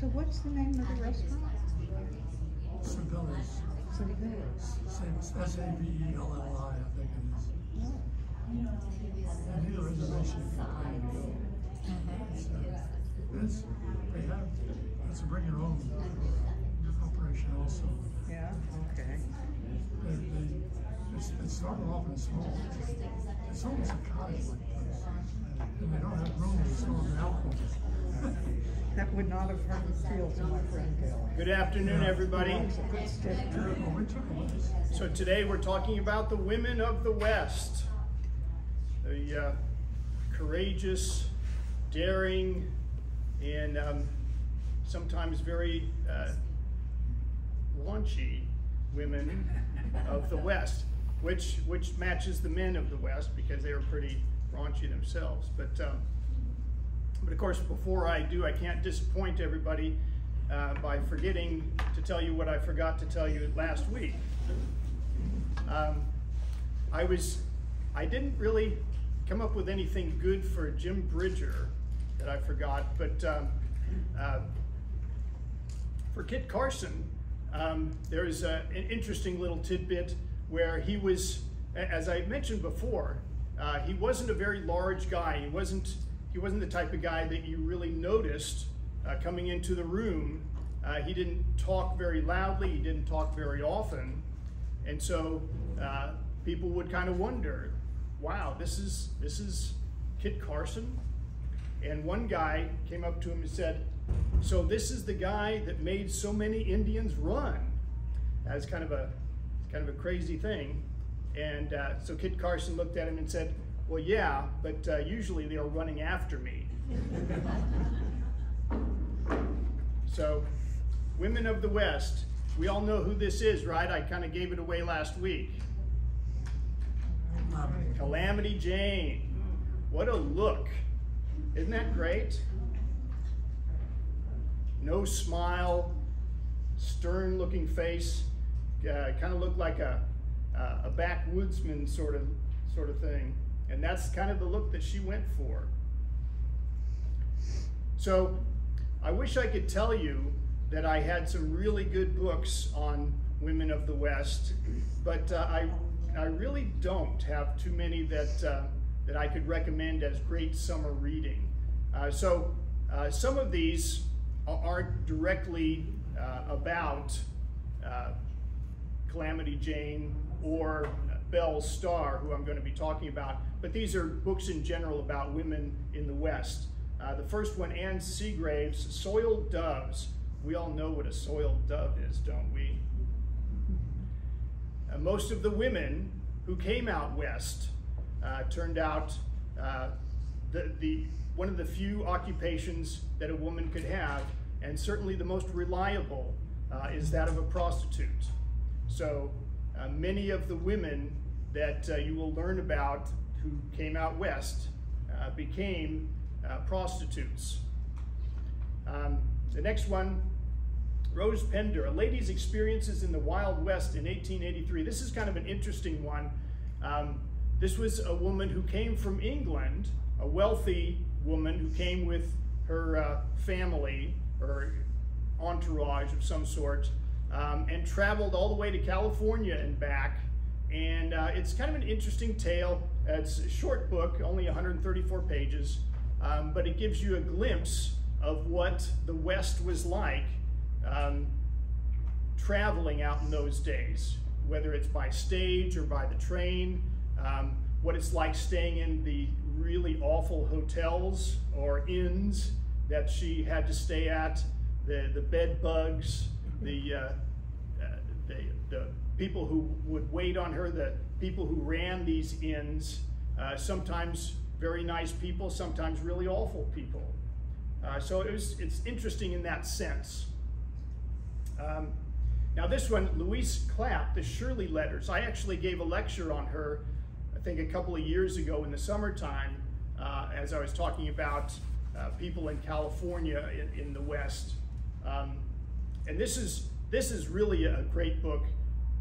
So what's the name of the restaurant? Savelli's. S-A-V-E-L-L-I, I think it is. I need a reservation if you're planning to go. It's a bring your own operation also. Yeah, okay. It started off in small. It's almost a cottage-like place. And they don't have room to store the alcohol. That would not have hurt the feel to my friend Belle. Good afternoon, everybody. So So today we're talking about the women of the West. The courageous, daring, and sometimes very raunchy women of the West, which matches the men of the West because they were pretty raunchy themselves. But of course, before I do, I can't disappoint everybody by forgetting to tell you what I forgot to tell you last week. I didn't really come up with anything good for Jim Bridger that I forgot, but for Kit Carson, there is an interesting little tidbit where he was, as I mentioned before, he wasn't a very large guy. He wasn't the type of guy that you really noticed coming into the room. He didn't talk very loudly. He didn't talk very often, and so people would kind of wonder, "Wow, this is Kit Carson." And one guy came up to him and said, "So this is the guy that made so many Indians run?" That's kind of a crazy thing. And so Kit Carson looked at him and said, "Well, yeah, but usually they are running after me." So, women of the West, we all know who this is, right? I kind of gave it away last week. Calamity Jane. What a look. Isn't that great? No smile, stern looking face, kind of looked like a backwoodsman sort of thing. And that's kind of the look that she went for. So I wish I could tell you that I had some really good books on women of the West, but I really don't have too many that I could recommend as great summer reading. So some of these aren't directly about Calamity Jane or Belle Starr, who I'm going to be talking about, but these are books in general about women in the West. The first one, Anne Seagrave's Soiled Doves. We all know what a soiled dove is, don't we? Most of the women who came out west turned out one of the few occupations that a woman could have, and certainly the most reliable, is that of a prostitute. So many of the women that you will learn about who came out west became prostitutes. The next one, Rose Pender, A Lady's Experiences in the Wild West in 1883. This is kind of an interesting one. This was a woman who came from England, a wealthy woman who came with her family or entourage of some sort, and traveled all the way to California and back. And it's kind of an interesting tale. It's a short book, only 134 pages, but it gives you a glimpse of what the West was like traveling out in those days, whether it's by stage or by the train, what it's like staying in the really awful hotels or inns that she had to stay at, the bed bugs, the people who would wait on her, the people who ran these inns, sometimes very nice people, sometimes really awful people. So it's interesting in that sense. Now this one, Louise Clapp, the Shirley Letters. I actually gave a lecture on her, I think a couple of years ago in the summertime, as I was talking about people in California in the West. And this is really a great book.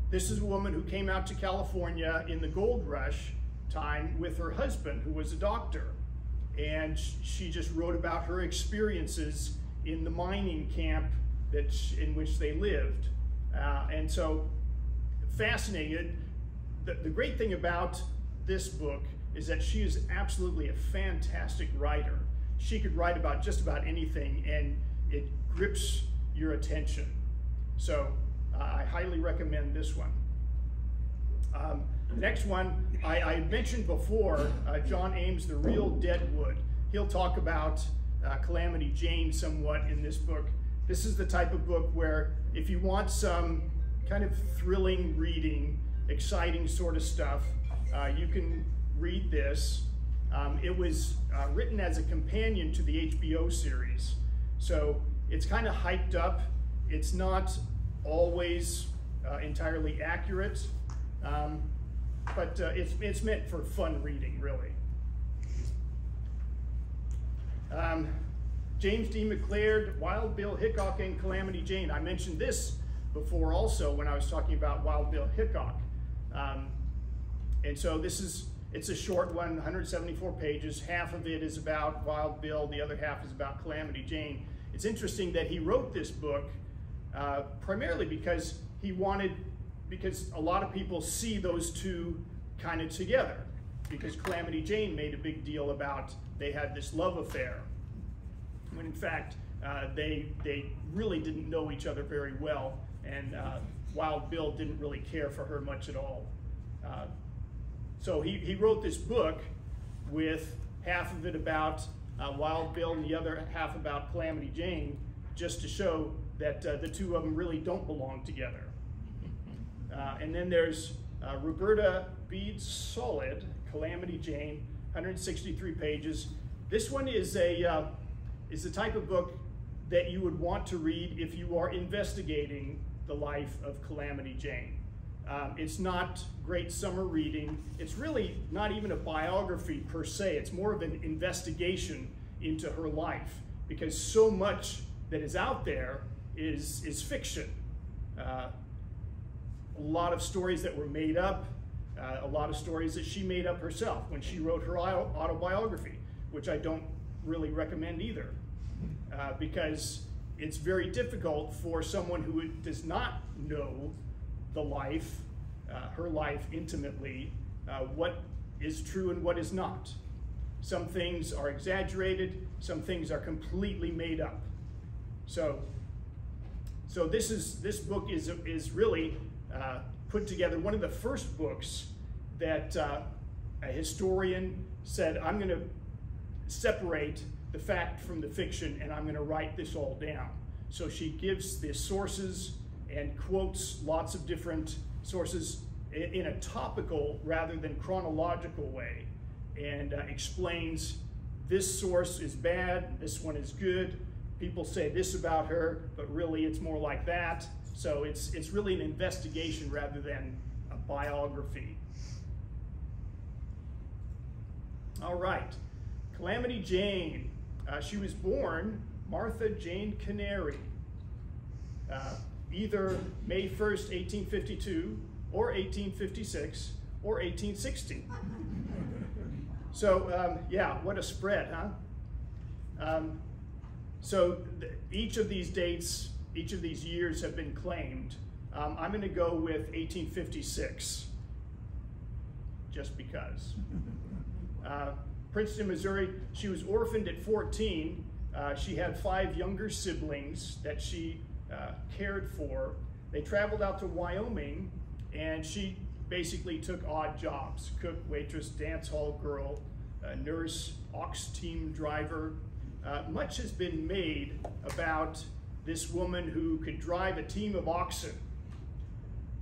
This is a woman who came out to California in the gold rush time with her husband, who was a doctor. And she just wrote about her experiences in the mining camp in which they lived. And so, fascinating. The great thing about this book is that she is absolutely a fantastic writer. She could write about just about anything, and it grips your attention. So I highly recommend this one. The next one, I mentioned before, John Ames, The Real Deadwood. He'll talk about Calamity Jane somewhat in this book. This is the type of book where if you want some kind of thrilling reading, exciting sort of stuff, you can read this. It was written as a companion to the HBO series. So it's kind of hyped up. It's not always entirely accurate, but it's meant for fun reading, really. James D. McLaird, Wild Bill Hickok, and Calamity Jane. I mentioned this before also when I was talking about Wild Bill Hickok. And so it's a short one, 174 pages. Half of it is about Wild Bill, the other half is about Calamity Jane. It's interesting that he wrote this book primarily because because a lot of people see those two kind of together, because Calamity Jane made a big deal about they had this love affair, when in fact they really didn't know each other very well, and Wild Bill didn't really care for her much at all. So he wrote this book with half of it about Wild Bill and the other half about Calamity Jane, just to show that the two of them really don't belong together. And then there's Roberta Bede's Solid, Calamity Jane, 163 pages. This one is the type of book that you would want to read if you are investigating the life of Calamity Jane. It's not great summer reading. It's really not even a biography per se. It's more of an investigation into her life, because so much that is out there is fiction. A lot of stories that were made up, a lot of stories that she made up herself when she wrote her autobiography, which I don't really recommend either, because it's very difficult for someone who does not know the life, her life intimately, what is true and what is not. Some things are exaggerated, some things are completely made up. So this book is really put together, one of the first books that a historian said, I'm going to separate the fact from the fiction, and I'm going to write this all down. So she gives the sources and quotes lots of different sources in a topical rather than chronological way, and explains this source is bad, this one is good, people say this about her, but really it's more like that. So it's really an investigation rather than a biography. All right, Calamity Jane. She was born Martha Jane Canary, either May 1st, 1852, or 1856, or 1860. So yeah, what a spread, huh? Each of these dates, each of these years have been claimed. I'm going to go with 1856, just because. Princeton, Missouri, she was orphaned at 14. She had 5 younger siblings that she cared for. They traveled out to Wyoming, and she basically took odd jobs: cook, waitress, dance hall girl, nurse, ox team driver. Much has been made about this woman who could drive a team of oxen.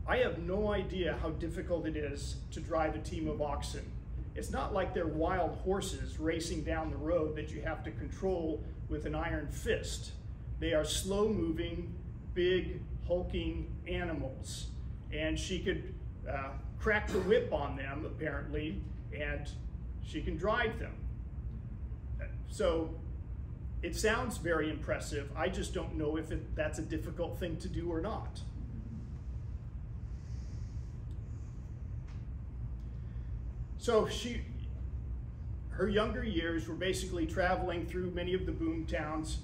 I have no idea how difficult it is to drive a team of oxen. It's not like they're wild horses racing down the road that you have to control with an iron fist. They are slow-moving, big, hulking animals. And she could crack the whip on them, apparently, and she can drive them. So it sounds very impressive. I just don't know if that's a difficult thing to do or not. So her younger years were basically traveling through many of the boom towns,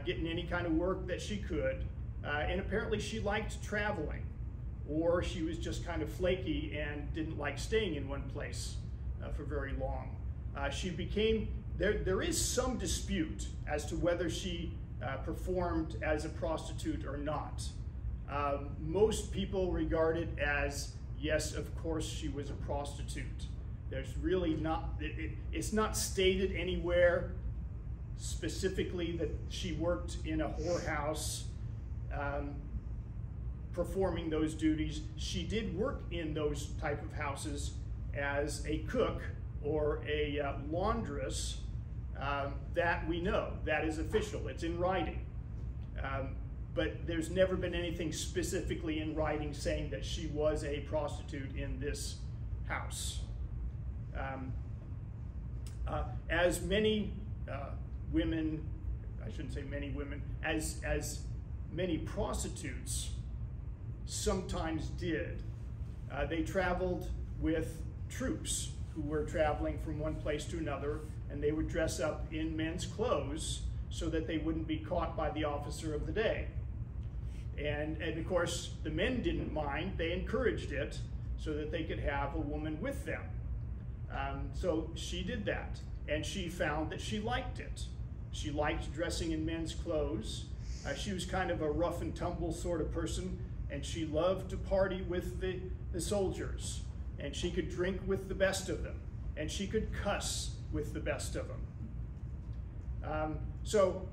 getting any kind of work that she could. And apparently she liked traveling, or she was just kind of flaky and didn't like staying in one place for very long. There is some dispute as to whether she performed as a prostitute or not. Most people regard it as, yes, of course she was a prostitute. There's really not, it's not stated anywhere specifically that she worked in a whorehouse performing those duties. She did work in those type of houses as a cook or a laundress. That we know, that is official, it's in writing. But there's never been anything specifically in writing saying that she was a prostitute in this house. As many women, I shouldn't say many women, as many prostitutes sometimes did, they traveled with troops who were traveling from one place to another, and they would dress up in men's clothes so that they wouldn't be caught by the officer of the day. And of course, the men didn't mind, they encouraged it so that they could have a woman with them. So she did that, and she found that she liked it. She liked dressing in men's clothes. She was kind of a rough and tumble sort of person, and she loved to party with the soldiers, and she could drink with the best of them, and she could cuss with the best of them. So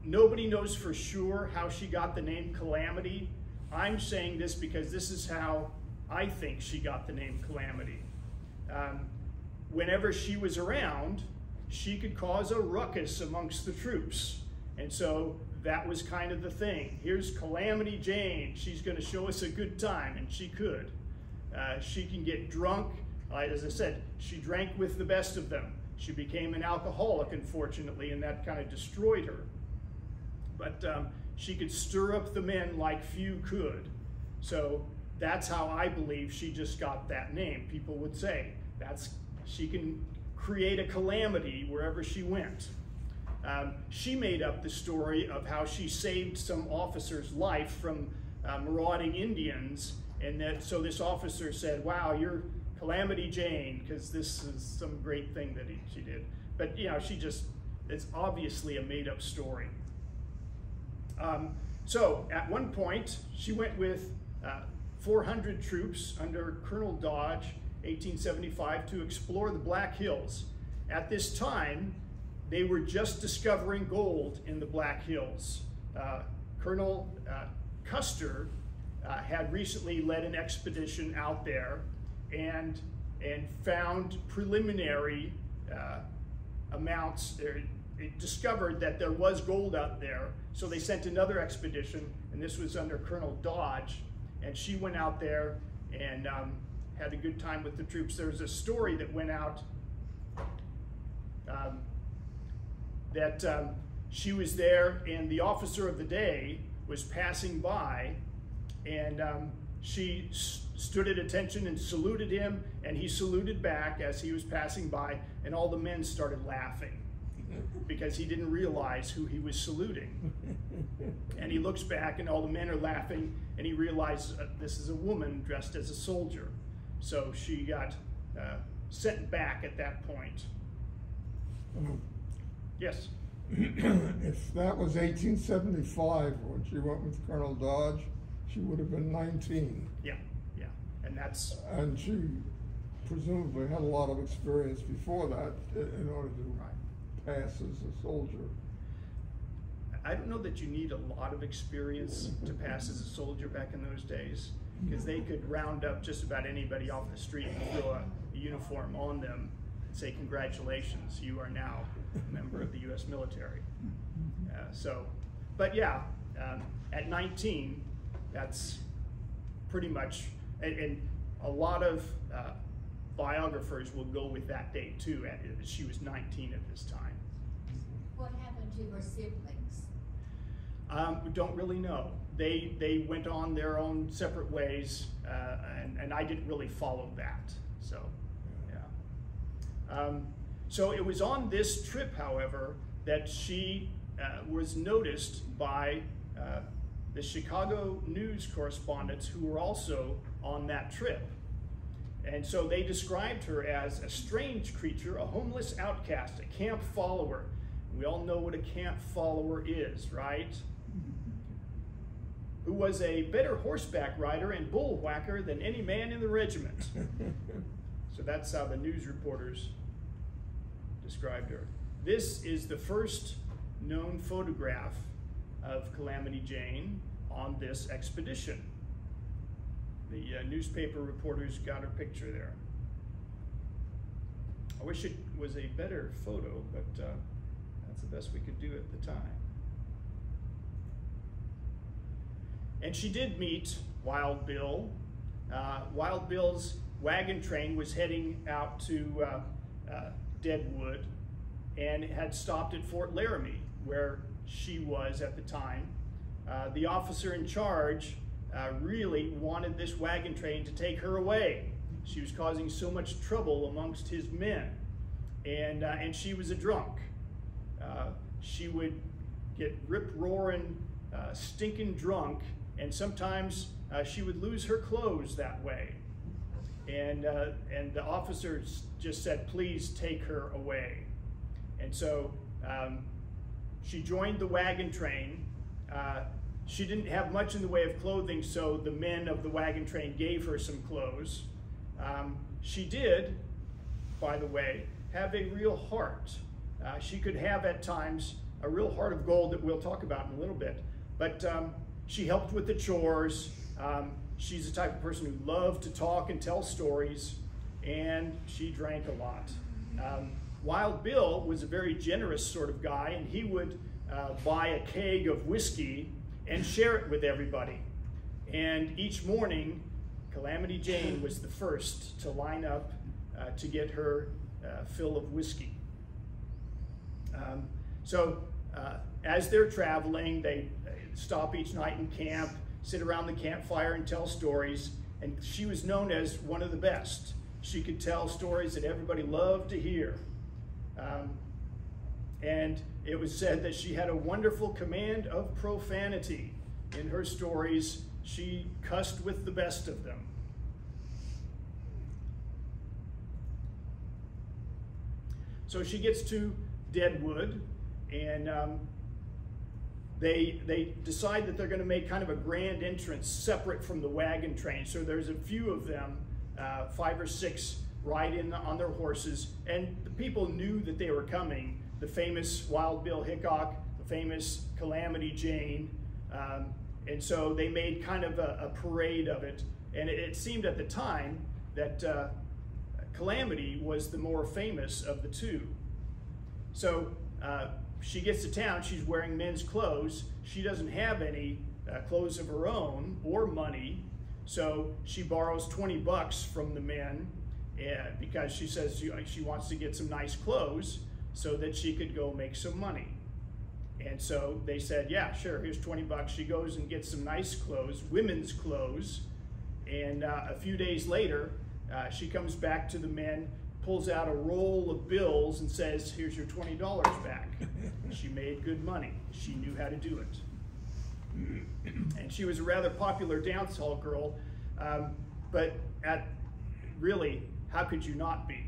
nobody knows for sure how she got the name Calamity. I'm saying this because this is how I think she got the name Calamity. Whenever she was around, she could cause a ruckus amongst the troops. And so that was kind of the thing. Here's Calamity Jane. She's going to show us a good time, and she could. She can get drunk. As I said, she drank with the best of them. She became an alcoholic, unfortunately, and that kind of destroyed her. But she could stir up the men like few could. So that's how I believe she just got that name. People would say, she can create a calamity wherever she went. She made up the story of how she saved some officer's life from marauding Indians, and so this officer said, wow, you're Calamity Jane, because this is some great thing that she did. But you know, it's obviously a made-up story. So at one point, she went with 400 troops under Colonel Dodge, 1875, to explore the Black Hills. At this time, they were just discovering gold in the Black Hills. Colonel Custer had recently led an expedition out there and found preliminary amounts. It discovered that there was gold out there, so they sent another expedition, and this was under Colonel Dodge, and she went out there and had a good time with the troops. There was a story that went out that she was there, and the officer of the day was passing by, and she stood at attention and saluted him, and he saluted back as he was passing by, and all the men started laughing because he didn't realize who he was saluting. And he looks back, and all the men are laughing, and he realized this is a woman dressed as a soldier. So she got sent back at that point. Yes? If that was 1875 when she went with Colonel Dodge, she would have been 19. Yeah, yeah, and she presumably had a lot of experience before that in order to pass as a soldier. I don't know that you need a lot of experience to pass as a soldier back in those days, because they could round up just about anybody off the street and throw a uniform on them and say, congratulations, you are now a member of the U.S. military. But yeah, at 19, that's pretty much, and a lot of biographers will go with that date too. She was 19 at this time. What happened to her siblings? We don't really know. They went on their own separate ways, and I didn't really follow that. So, yeah. So it was on this trip, however, that she was noticed by the Chicago news correspondents who were also on that trip. And so they described her as a strange creature, a homeless outcast, a camp follower. We all know what a camp follower is, right? Who was a better horseback rider and bull whacker than any man in the regiment. So that's how the news reporters described her. This is the first known photograph of Calamity Jane on this expedition. The newspaper reporters got her picture there. I wish it was a better photo, but that's the best we could do at the time. And she did meet Wild Bill. Wild Bill's wagon train was heading out to Deadwood and had stopped at Fort Laramie, where she was at the time. The officer in charge really wanted this wagon train to take her away. She was causing so much trouble amongst his men, and she was a drunk. She would get rip-roaring, stinking drunk, and sometimes she would lose her clothes that way. And the officers just said, please take her away. And so she joined the wagon train. She didn't have much in the way of clothing, so the men of the wagon train gave her some clothes. She did, by the way, have a real heart. She could have at times a real heart of gold that we'll talk about in a little bit. But she helped with the chores. She's the type of person who loved to talk and tell stories, and she drank a lot. Wild Bill was a very generous sort of guy, and he would buy a keg of whiskey and share it with everybody. And each morning, Calamity Jane was the first to line up to get her fill of whiskey. As they're traveling, they stop each night in camp, sit around the campfire and tell stories, and she was known as one of the best. She could tell stories that everybody loved to hear. And it was said that she had a wonderful command of profanity. In her stories, she cussed with the best of them. So she gets to Deadwood, and they decide that they're going to make kind of a grand entrance separate from the wagon train. So there's a few of them, 5 or 6, ride in on their horses, and the people knew that they were coming. The famous Wild Bill Hickok, the famous Calamity Jane, and so they made kind of a parade of it. And it seemed at the time that Calamity was the more famous of the two. So she gets to town, she's wearing men's clothes. She doesn't have any clothes of her own or money, so she borrows 20 bucks from the men because she says she wants to get some nice clothes so that she could go make some money. And so they said, yeah, sure, here's 20 bucks. She goes and gets some nice clothes, women's clothes, and a few days later, she comes back to the men, pulls out a roll of bills and says, here's your $20 back. She made good money. She knew how to do it. And she was a rather popular dance hall girl, but really, how could you not be?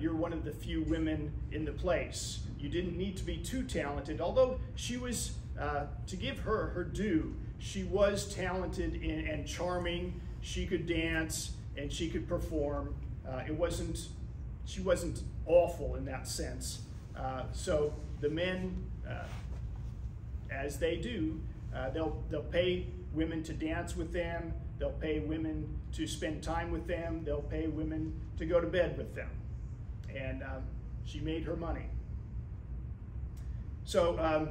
You're one of the few women in the place. You didn't need to be too talented, although she was, to give her her due, she was talented and charming. She could dance and she could perform. She wasn't awful in that sense. So the men, as they do, they'll pay women to dance with them. They'll pay women to spend time with them. They'll pay women to go to bed with them. And she made her money. So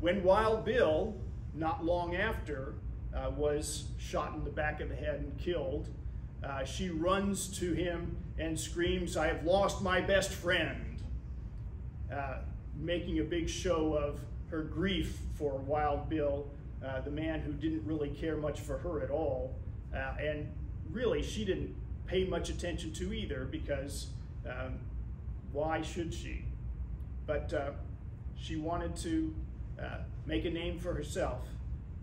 when Wild Bill, not long after, was shot in the back of the head and killed, she runs to him and screams, "I have lost my best friend," making a big show of her grief for Wild Bill, the man who didn't really care much for her at all. And really, she didn't pay much attention to either, because why should she? But She wanted to make a name for herself.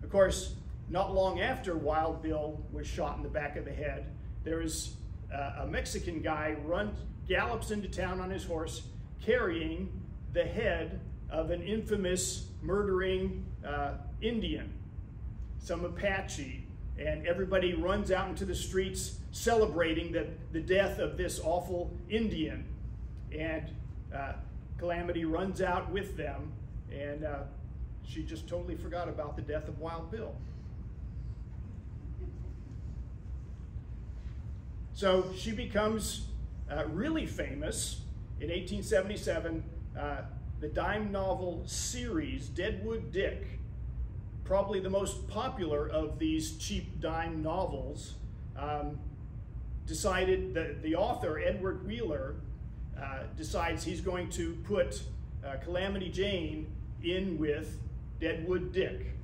Of course, not long after Wild Bill was shot in the back of the head, there was a Mexican guy gallops into town on his horse carrying the head of an infamous murdering Indian, some Apache, and everybody runs out into the streets celebrating the death of this awful Indian. And Calamity runs out with them, and she just totally forgot about the death of Wild Bill. So she becomes really famous in 1877. The dime novel series, Deadwood Dick, probably the most popular of these cheap dime novels, decided that the author, Edward Wheeler, decides he's going to put Calamity Jane in with Deadwood Dick.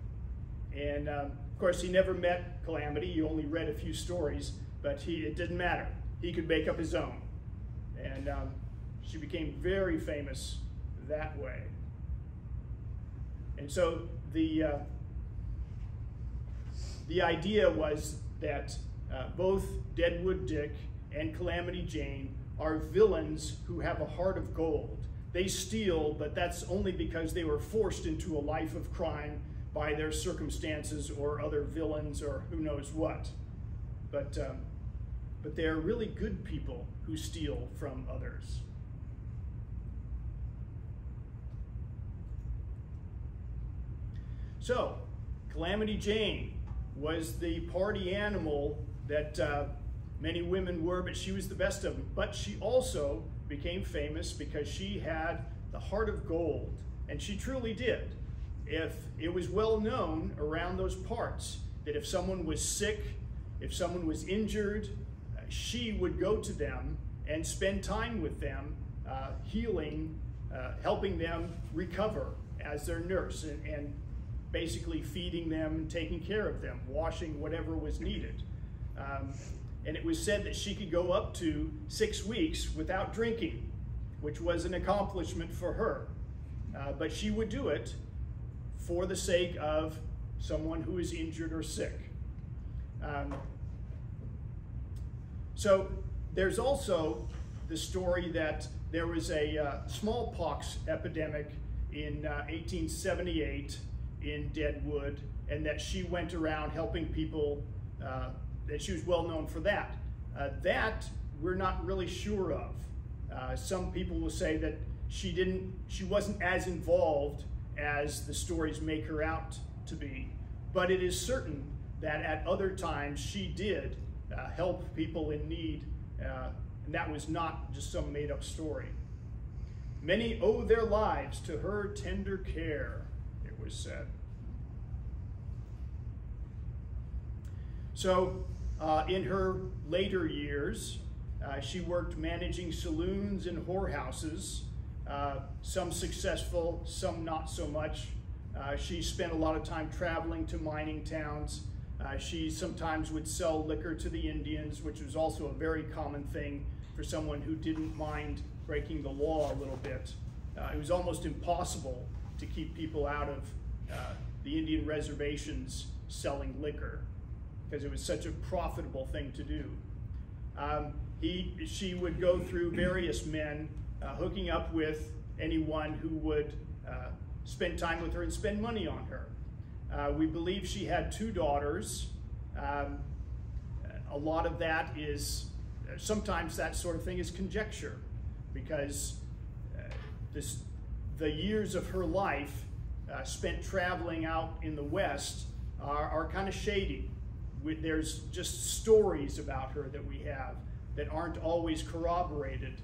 And of course, he never met Calamity. He only read a few stories, but it didn't matter. He could make up his own. And she became very famous that way. And so the idea was that both Deadwood Dick and Calamity Jane are villains who have a heart of gold. They steal, but that's only because they were forced into a life of crime by their circumstances or other villains or who knows what. But they're really good people who steal from others. So, Calamity Jane was the party animal that many women were, but she was the best of them. But she also became famous because she had the heart of gold, and she truly did. If it was well known around those parts that if someone was sick, if someone was injured, she would go to them and spend time with them, healing, helping them recover as their nurse, and basically feeding them and taking care of them, washing whatever was needed. And it was said that she could go up to 6 weeks without drinking, which was an accomplishment for her. But she would do it for the sake of someone who is injured or sick. So there's also the story that there was a smallpox epidemic in 1878 in Deadwood, and that she went around helping people, that she was well known for that. That we're not really sure of. Some people will say that she wasn't as involved as the stories make her out to be, but it is certain that at other times she did help people in need, and that was not just some made-up story. Many owe their lives to her tender care, it was said. So in her later years, she worked managing saloons and whorehouses, some successful, some not so much. She spent a lot of time traveling to mining towns. She sometimes would sell liquor to the Indians, which was also a very common thing for someone who didn't mind breaking the law a little bit. It was almost impossible to keep people out of the Indian reservations selling liquor, because it was such a profitable thing to do. She would go through various men, hooking up with anyone who would spend time with her and spend money on her. We believe she had 2 daughters. A lot of that is, sometimes that sort of thing is conjecture, because the years of her life spent traveling out in the West are kind of shady. There's just stories about her that we have that aren't always corroborated.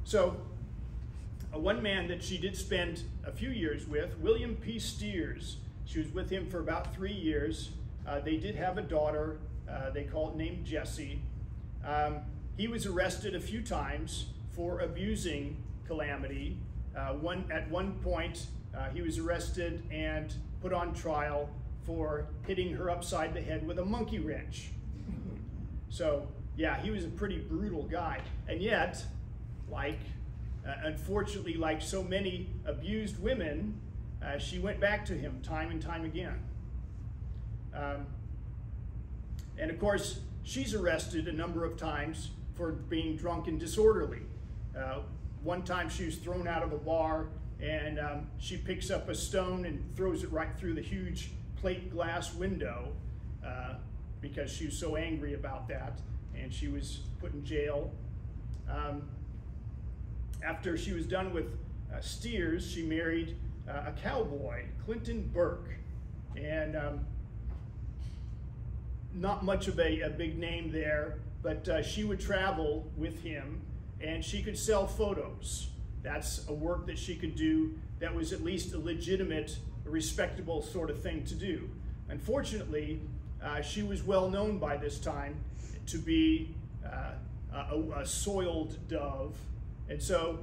So, one man that she did spend a few years with, William P. Steers, she was with him for about 3 years. They did have a daughter, named Jessie. He was arrested a few times for abusing Calamity. At one point, he was arrested and put on trial for hitting her upside the head with a monkey wrench. So, yeah, he was a pretty brutal guy. And yet, unfortunately, like so many abused women, she went back to him time and time again. And of course, she's arrested a number of times for being drunk and disorderly. One time she was thrown out of a bar, and she picks up a stone and throws it right through the huge plate glass window because she was so angry about that, and she was put in jail. After she was done with steers, she married a cowboy, Clinton Burke, and not much of a big name there, but she would travel with him, and she could sell photos. That's a work that she could do that was at least a legitimate, respectable sort of thing to do. Unfortunately, she was well known by this time to be a soiled dove, and so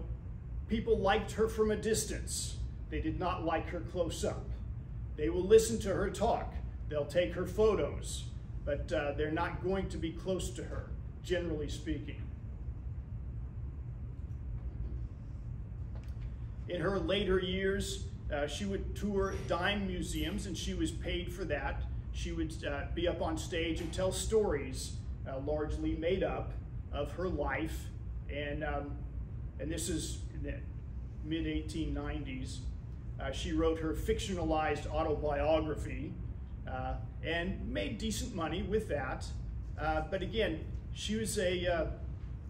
people liked her from a distance. They did not like her close up. They will listen to her talk. They'll take her photos, but they're not going to be close to her, generally speaking. In her later years, she would tour dime museums, and she was paid for that. She would be up on stage and tell stories, largely made up, of her life. And this is in the mid-1890s. She wrote her fictionalized autobiography and made decent money with that. But again, she was a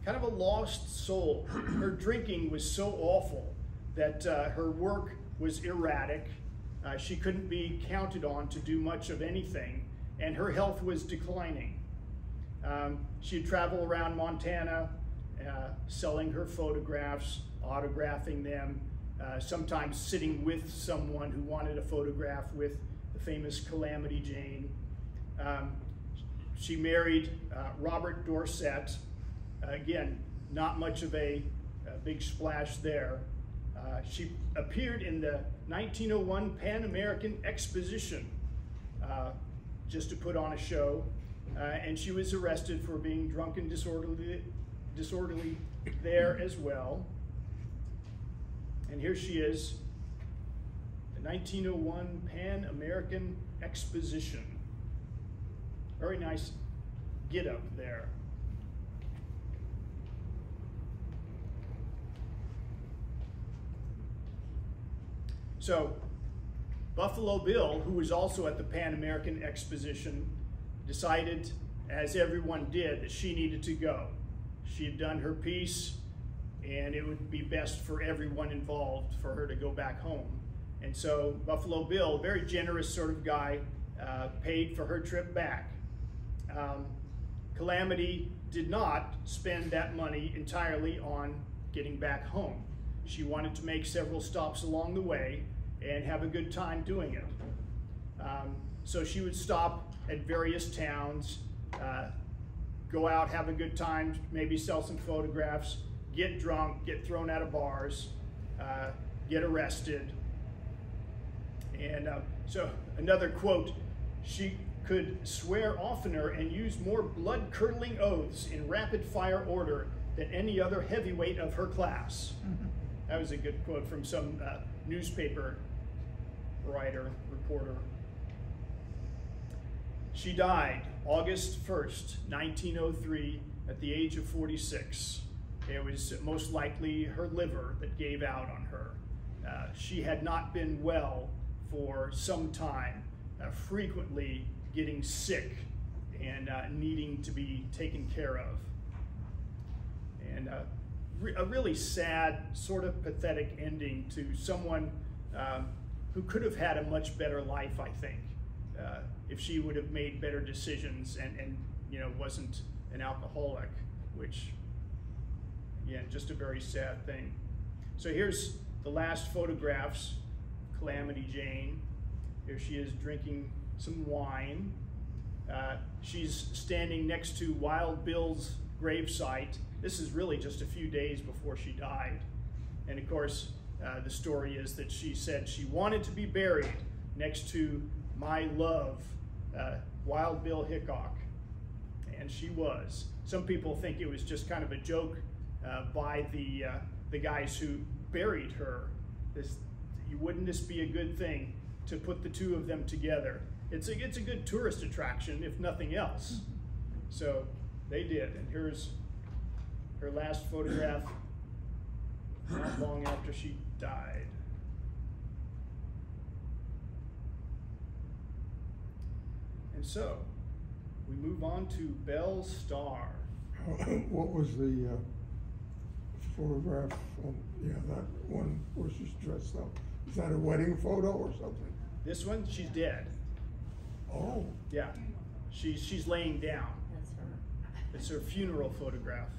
kind of a lost soul. Her drinking was so awful that her work was erratic. She couldn't be counted on to do much of anything, and her health was declining. She'd travel around Montana, selling her photographs, autographing them, sometimes sitting with someone who wanted a photograph with the famous Calamity Jane. She married Robert Dorset. Again, not much of a big splash there. She appeared in the 1901 Pan American Exposition just to put on a show, and she was arrested for being drunk and disorderly there as well. And here she is, the 1901 Pan American Exposition. Very nice get up there. So, Buffalo Bill, who was also at the Pan American Exposition, decided, as everyone did, that she needed to go. She had done her piece, and it would be best for everyone involved for her to go back home. And so Buffalo Bill, a very generous sort of guy, paid for her trip back. Calamity did not spend that money entirely on getting back home. She wanted to make several stops along the way and have a good time doing it. So she would stop at various towns, go out, have a good time, maybe sell some photographs, get drunk, get thrown out of bars, get arrested. And so another quote, she could swear oftener and use more blood-curdling oaths in rapid-fire order than any other heavyweight of her class. Mm-hmm. That was a good quote from some newspaper writer, reporter. She died August 1st, 1903, at the age of 46. It was most likely her liver that gave out on her. She had not been well for some time, frequently getting sick and needing to be taken care of. And a really sad, sort of pathetic ending to someone who could have had a much better life, I think, if she would have made better decisions and wasn't an alcoholic, which, again, just a very sad thing. So here's the last photographs, Calamity Jane. Here she is drinking some wine. She's standing next to Wild Bill's gravesite. This is really just a few days before she died. And of course, the story is that she said she wanted to be buried next to my love, Wild Bill Hickok. And she was. Some people think it was just kind of a joke by the guys who buried her. Wouldn't this be a good thing to put the two of them together? It's a good tourist attraction, if nothing else. So they did, and here's her last photograph not long after she died. And so we move on to Belle Starr. What was the photograph on, that one where she's dressed up? Is that a wedding photo or something? This one, she's dead. Oh. Yeah, she's laying down. That's her. It's her funeral photograph.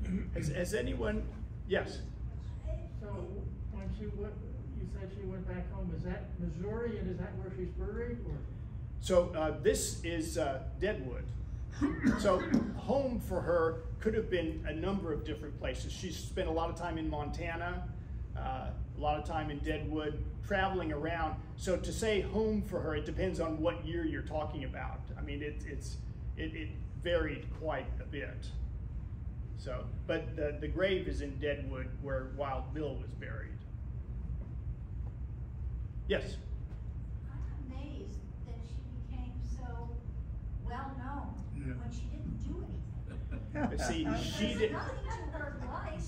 Yeah. Has anyone? Yes. So when she went, you said she went back home. Is that Missouri, and is that where she's buried? Or? So this is Deadwood. So home for her could have been a number of different places. She's spent a lot of time in Montana, a lot of time in Deadwood, traveling around. So to say home for her, it depends on what year you're talking about. I mean, it varied quite a bit. So, but the grave is in Deadwood, where Wild Bill was buried. Yes. I'm amazed that she became so well known when she didn't do anything. But see, she There's did. nothing to her life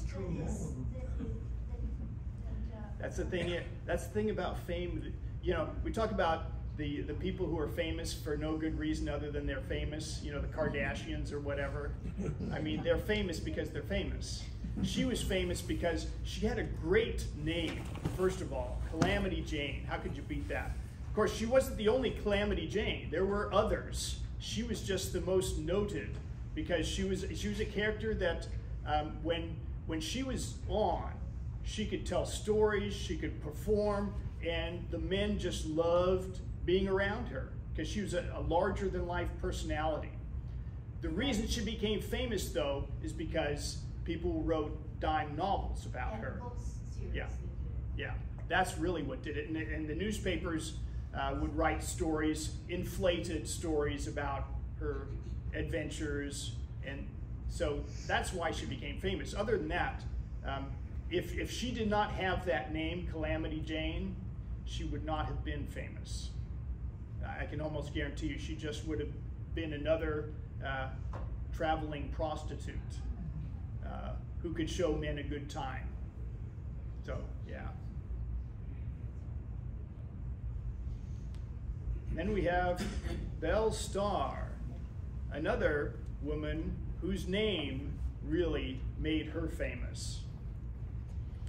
That's the thing. That's the thing about fame. You know, we talk about the people who are famous for no good reason other than they're famous. You know, the Kardashians or whatever. I mean, they're famous because they're famous. She was famous because she had a great name. First of all, Calamity Jane. How could you beat that? Of course, she wasn't the only Calamity Jane. There were others. She was just the most noted because she was a character that when she was on, she could tell stories, she could perform, and the men just loved being around her because she was a larger than life personality. The reason she became famous, though, is because people wrote dime novels about her. Yeah, yeah, that's really what did it. And the newspapers would write stories, inflated stories about her adventures, and so that's why she became famous. Other than that, if she did not have that name, Calamity Jane, she would not have been famous. I can almost guarantee you she just would have been another traveling prostitute who could show men a good time. So, yeah. Then we have Belle Starr, another woman whose name really made her famous.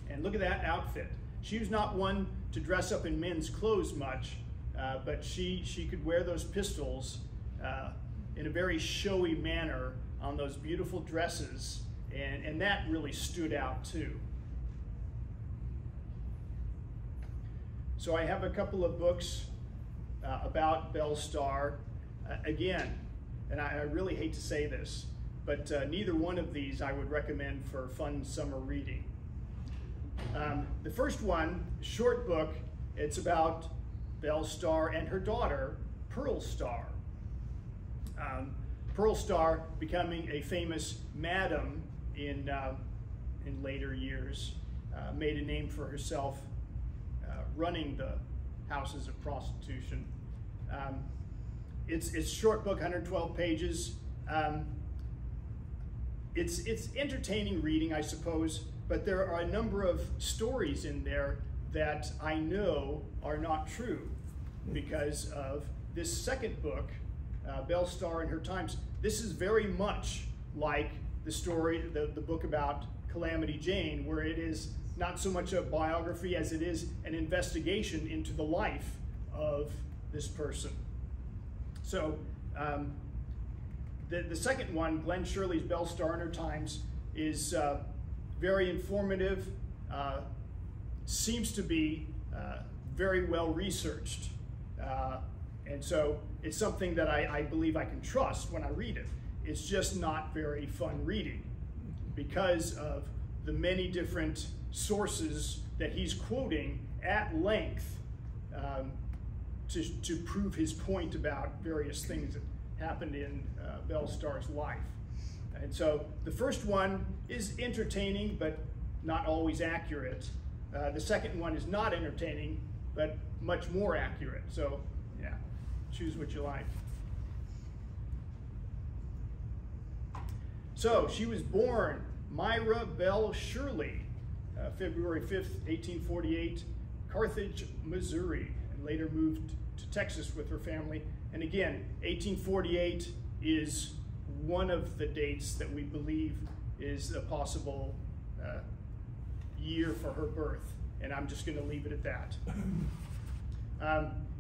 And look at that outfit. She was not one to dress up in men's clothes much, but she could wear those pistols in a very showy manner on those beautiful dresses, and that really stood out too. So I have a couple of books about Belle Starr. Again, and I really hate to say this, but neither one of these I would recommend for fun summer reading. The first one, short book, it's about Belle Starr and her daughter, Pearl Starr. Pearl Starr becoming a famous madam in later years, made a name for herself running the houses of prostitution. It's short book, 112 pages. It's entertaining reading, I suppose, but there are a number of stories in there that I know are not true because of this second book, Belle Starr and Her Times. This is very much like the story, the book about Calamity Jane, where it is not so much a biography as it is an investigation into the life of this person. So the second one, Glenn Shirley's Belle Starr and Her Times, is very informative, seems to be very well researched. And so it's something that I believe I can trust when I read it. It's just not very fun reading because of the many different sources that he's quoting at length to prove his point about various things that happened in Belle Starr's life. And so the first one is entertaining, but not always accurate. The second one is not entertaining, but much more accurate. So yeah, choose what you like. So she was born Myra Belle Shirley, February 5th, 1848, Carthage, Missouri, and later moved to Texas with her family. And again, 1848 is one of the dates that we believe is a possible year for her birth, and I'm just going to leave it at that.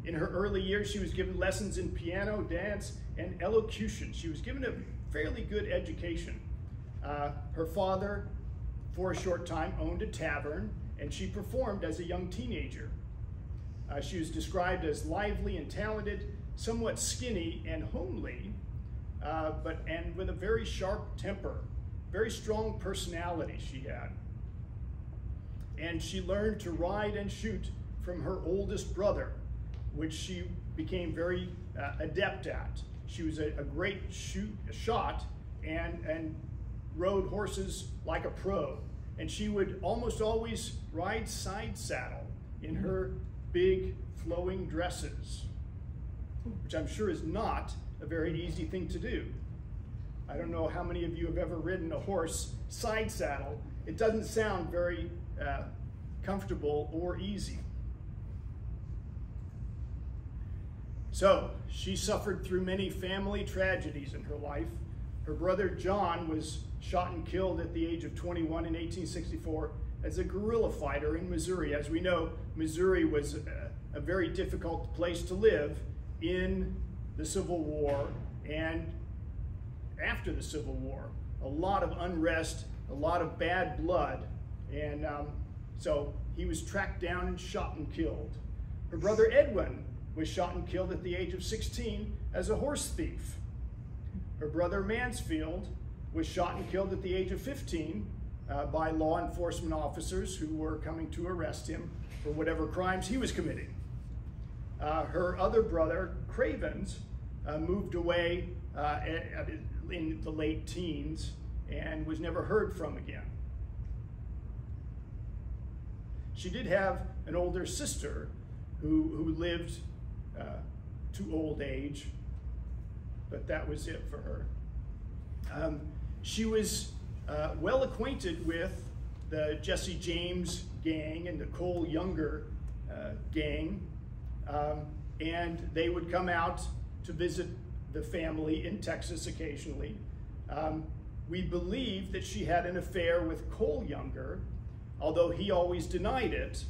In her early years, she was given lessons in piano, dance, and elocution. She was given a fairly good education. Her father, for a short time, owned a tavern, and she performed as a young teenager. She was described as lively and talented, somewhat skinny and homely, and with a very sharp temper, very strong personality she had. And she learned to ride and shoot from her oldest brother, which she became very adept at. She was a great shot and rode horses like a pro. And she would almost always ride side saddle in her big flowing dresses, which I'm sure is not a very easy thing to do. I don't know how many of you have ever ridden a horse side saddle. It doesn't sound very comfortable or easy. So she suffered through many family tragedies in her life. Her brother John was shot and killed at the age of 21 in 1864 as a guerrilla fighter in Missouri. As we know, Missouri was a very difficult place to live in the Civil War and after the Civil War. A lot of unrest, a lot of bad blood, and so he was tracked down and shot and killed. Her brother Edwin was shot and killed at the age of 16 as a horse thief. Her brother Mansfield was shot and killed at the age of 15 by law enforcement officers who were coming to arrest him for whatever crimes he was committing. Her other brother, Cravens, moved away in the late teens and was never heard from again. She did have an older sister who lived to old age, but that was it for her. She was well acquainted with the Jesse James gang and the Cole Younger gang, and they would come out to visit the family in Texas occasionally. We believe that she had an affair with Cole Younger, although he always denied it.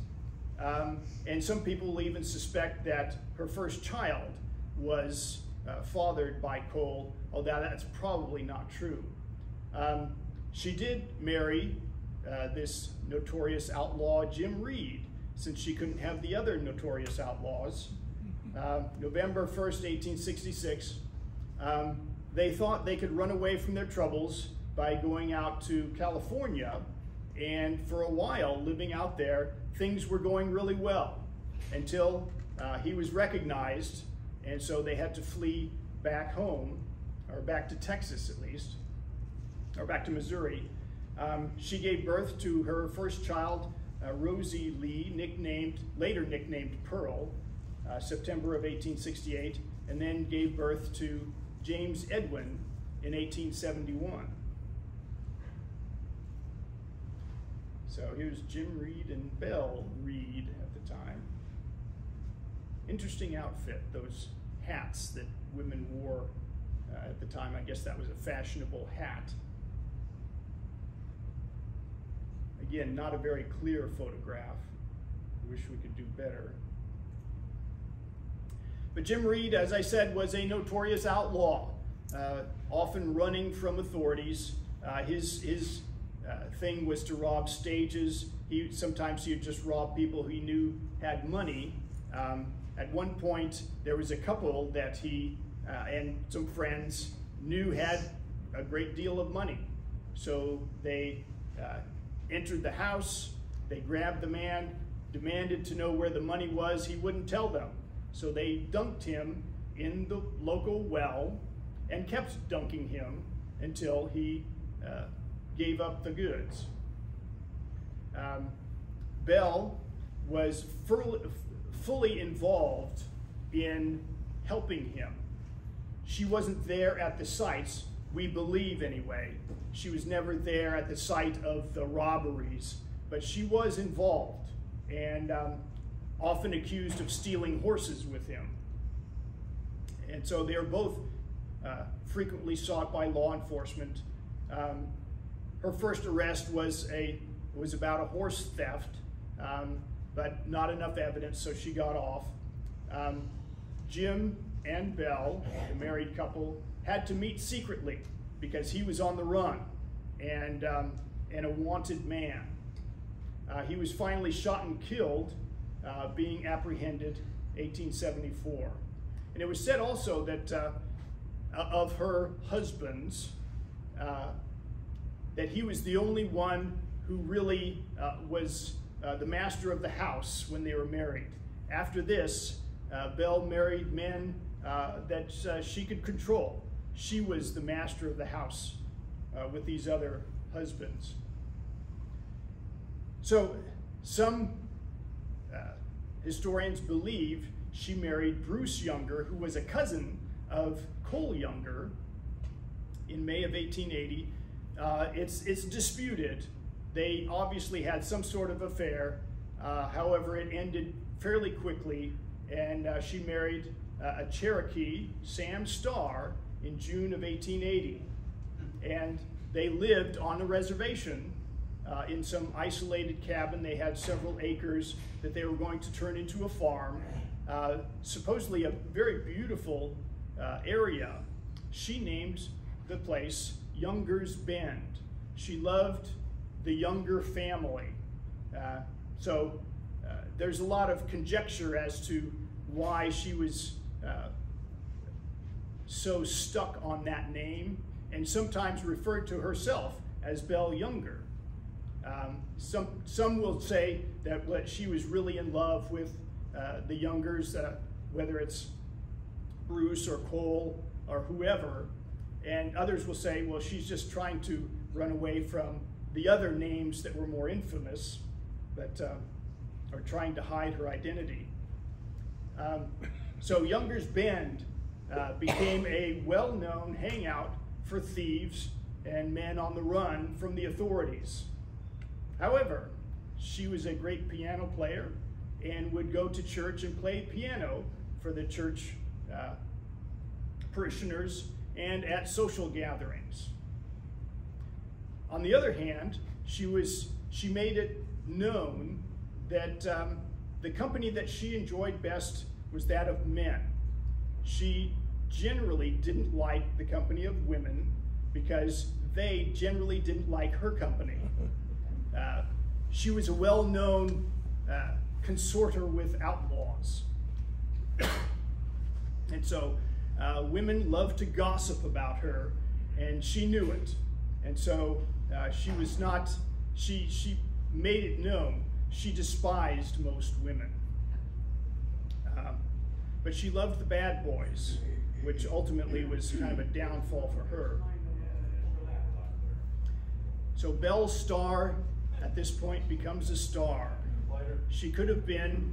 And some people will even suspect that her first child was fathered by Cole, although that's probably not true. She did marry this notorious outlaw, Jim Reed, since she couldn't have the other notorious outlaws. November 1st, 1866, they thought they could run away from their troubles by going out to California, and for a while, living out there, things were going really well until he was recognized, and so they had to flee back home, or back to Texas at least, or back to Missouri. She gave birth to her first child, Rosie Lee, later nicknamed Pearl, September of 1868, and then gave birth to James Edwin in 1871. So here's Jim Reed and Belle Reed at the time. Interesting outfit, those hats that women wore at the time. I guess that was a fashionable hat. Again, not a very clear photograph. I wish we could do better. But Jim Reed, as I said, was a notorious outlaw, often running from authorities. His thing was to rob stages. Sometimes he would just rob people who he knew had money. At one point, there was a couple that he and some friends knew had a great deal of money. So they entered the house, they grabbed the man, demanded to know where the money was. He wouldn't tell them. So they dunked him in the local well and kept dunking him until he gave up the goods. Belle was fully involved in helping him. She wasn't there at the sites, we believe anyway. She was never there at the site of the robberies, but she was involved and often accused of stealing horses with him. And so they are both frequently sought by law enforcement. Her first arrest was about a horse theft, but not enough evidence, so she got off. Jim and Belle, the married couple, had to meet secretly because he was on the run and a wanted man. He was finally shot and killed, being apprehended 1874. And it was said also that of her husbands, that he was the only one who really was the master of the house when they were married. After this, Belle married men that she could control. She was the master of the house with these other husbands. So some historians believe she married Bruce Younger, who was a cousin of Cole Younger, in May of 1880. It's disputed. They obviously had some sort of affair. However, it ended fairly quickly, and she married a Cherokee, Sam Starr, in June of 1880. And they lived on a reservation in some isolated cabin. They had several acres that they were going to turn into a farm. Supposedly a very beautiful area. She named the place Younger's Bend. She loved the Younger family. So there's a lot of conjecture as to why she was so stuck on that name, and sometimes referred to herself as Belle Younger. Some will say that she was really in love with the Youngers, whether it's Bruce or Cole or whoever, and others will say, well, she's just trying to run away from the other names that were more infamous, but are trying to hide her identity. So Younger's Bend became a well-known hangout for thieves and men on the run from the authorities. However, she was a great piano player and would go to church and play piano for the church parishioners and at social gatherings. On the other hand, she made it known that the company that she enjoyed best was that of men. She generally didn't like the company of women because they generally didn't like her company. She was a well-known consorter with outlaws. And so women loved to gossip about her, and she knew it. And so she made it known she despised most women. But she loved the bad boys, which ultimately was kind of a downfall for her. So Belle Starr, at this point, becomes a star. She could have been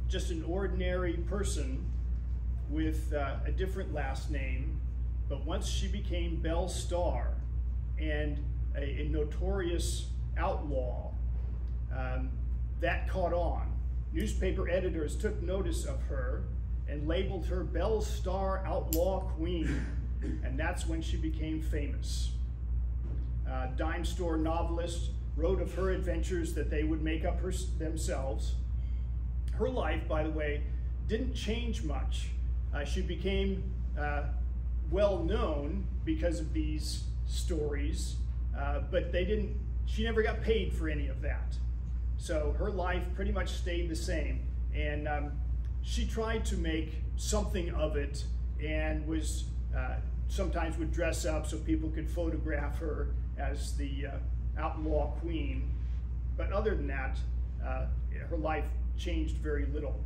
just an ordinary person with a different last name, but once she became Belle Starr and a notorious outlaw, that caught on. Newspaper editors took notice of her and labeled her Belle Starr Outlaw Queen, and that's when she became famous. Dime store novelists wrote of her adventures that they would make up themselves. Her life, by the way, didn't change much. She became well known because of these stories, but she never got paid for any of that. So her life pretty much stayed the same. And she tried to make something of it and was sometimes would dress up so people could photograph her as the outlaw queen. But other than that, her life changed very little.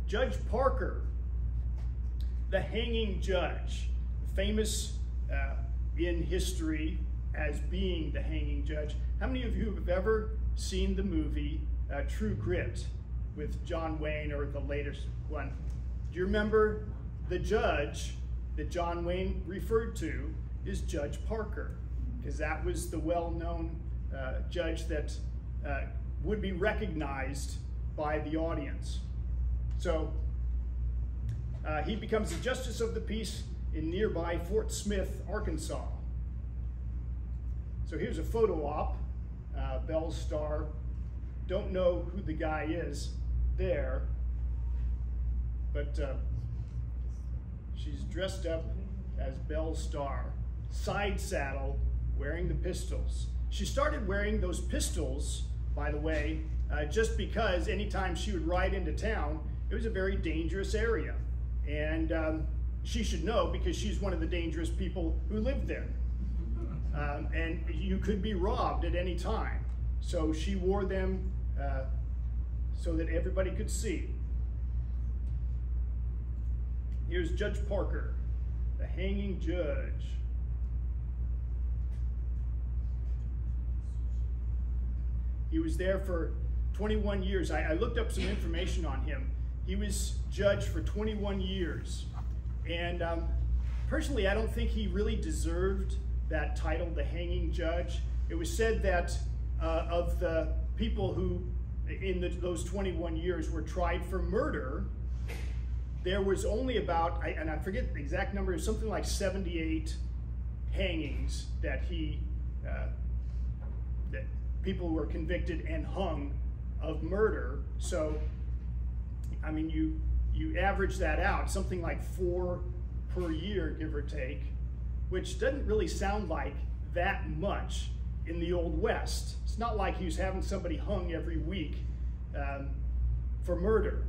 Judge Parker, the hanging judge, famous in history as being the hanging judge. How many of you have ever seen the movie True Grit with John Wayne, or the latest one? Do you remember the judge that John Wayne referred to is Judge Parker? Because that was the well-known judge that would be recognized by the audience. So he becomes a justice of the peace in nearby Fort Smith, Arkansas. So here's a photo op, Belle's star. Don't know who the guy is there, but she's dressed up as Belle's star, side saddle, wearing the pistols. She started wearing those pistols, by the way, just because anytime she would ride into town, it was a very dangerous area. And she should know, because she's one of the dangerous people who lived there. And you could be robbed at any time. So she wore them so that everybody could see. Here's Judge Parker, the hanging judge. He was there for 21 years. I looked up some information on him. He was judge for 21 years. And personally, I don't think he really deserved that title, the hanging judge. It was said that of the people who in those 21 years were tried for murder, there was only about, and I forget the exact number, something like 78 hangings that that people were convicted and hung of murder. So, I mean, you average that out, something like 4 per year, give or take, which doesn't really sound like that much in the Old West. It's not like he was having somebody hung every week for murder.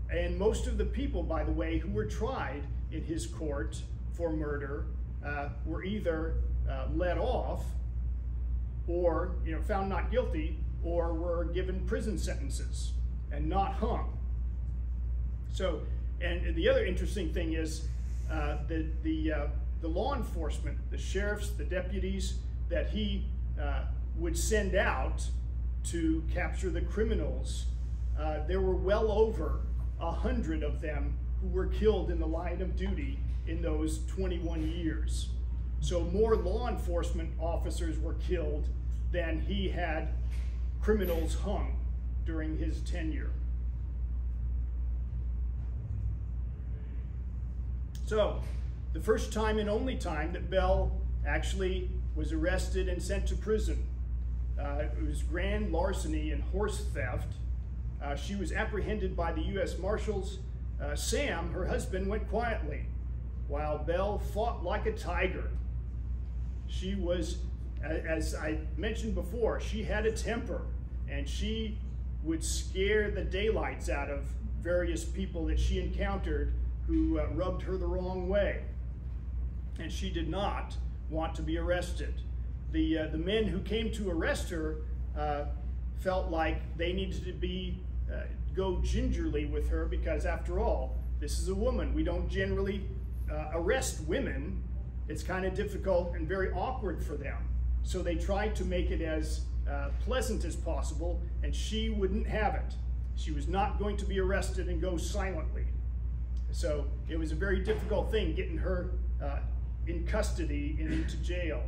And most of the people, by the way, who were tried in his court for murder were either let off, or found not guilty, or were given prison sentences and not hung. So, and the other interesting thing is the law enforcement, the sheriffs, the deputies that he would send out to capture the criminals, there were well over 100 of them who were killed in the line of duty in those 21 years. So more law enforcement officers were killed than he had criminals hung during his tenure. So, the first time and only time that Belle actually was arrested and sent to prison, it was grand larceny and horse theft. She was apprehended by the U.S. Marshals. Sam, her husband, went quietly, while Belle fought like a tiger. She was, as I mentioned before, she had a temper, and she would scare the daylights out of various people that she encountered who rubbed her the wrong way. And she did not want to be arrested. The men who came to arrest her felt like they needed to go gingerly with her, because after all, this is a woman. We don't generally arrest women. It's kind of difficult and very awkward for them. So they tried to make it as pleasant as possible, and she wouldn't have it. She was not going to be arrested and go silently. So it was a very difficult thing getting her in custody and into jail.